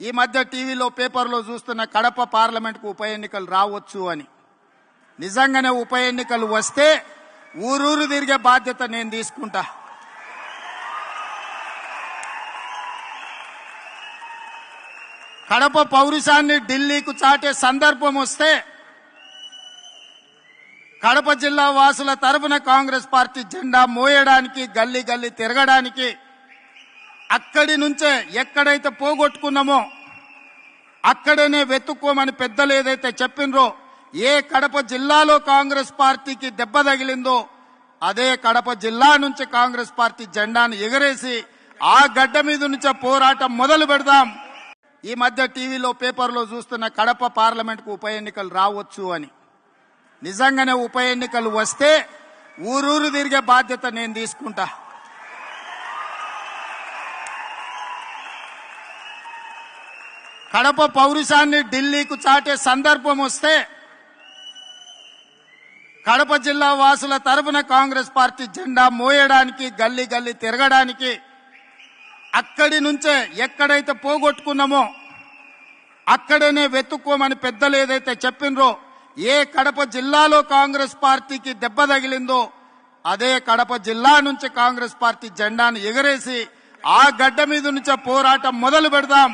ఈ మధ్య టీవీలో పేపర్లో చూస్తున్న కడప పార్లమెంట్కు ఉప ఎన్నికలు రావచ్చు అని. నిజంగానే ఉప ఎన్నికలు వస్తే ఊరూరు తిరిగే బాధ్యత నేను తీసుకుంటా. కడప పౌరుషాన్ని ఢిల్లీకు చాటే సందర్భం వస్తే కడప జిల్లా వాసుల తరపున కాంగ్రెస్ పార్టీ జెండా మోయడానికి గల్లీ గల్లీ తిరగడానికి అక్కడి నుంచే ఎక్కడైతే పోగొట్టుకున్నామో అక్కడనే వెతుక్కోమని పెద్దలు ఏదైతే చెప్పినరో, ఏ కడప జిల్లాలో కాంగ్రెస్ పార్టీకి దెబ్బ తగిలిందో అదే కడప జిల్లా నుంచి కాంగ్రెస్ పార్టీ జెండాను ఎగరేసి ఆ గడ్డ మీద నుంచే పోరాటం మొదలు పెడదాం. ఈ మధ్య టీవీలో పేపర్లో చూస్తున్న కడప పార్లమెంట్కు ఉప ఎన్నికలు రావచ్చు అని. నిజంగానే ఉప ఎన్నికలు వస్తే ఊరూరు తిరిగే బాధ్యత నేను తీసుకుంటా. కడప పౌరుషాన్ని ఢిల్లీకు చాటే సందర్భం వస్తే కడప జిల్లా వాసుల తరపున కాంగ్రెస్ పార్టీ జెండా మోయడానికి గల్లీ గల్లీ తిరగడానికి అక్కడి నుంచే ఎక్కడైతే పోగొట్టుకున్నామో అక్కడనే వెతుక్కోమని పెద్దలు ఏదైతే చెప్పినరో, ఏ కడప జిల్లాలో కాంగ్రెస్ పార్టీకి దెబ్బ తగిలిందో అదే కడప జిల్లా నుంచి కాంగ్రెస్ పార్టీ జెండాను ఎగరేసి ఆ గడ్డ మీద నుంచే పోరాటం మొదలు పెడదాం.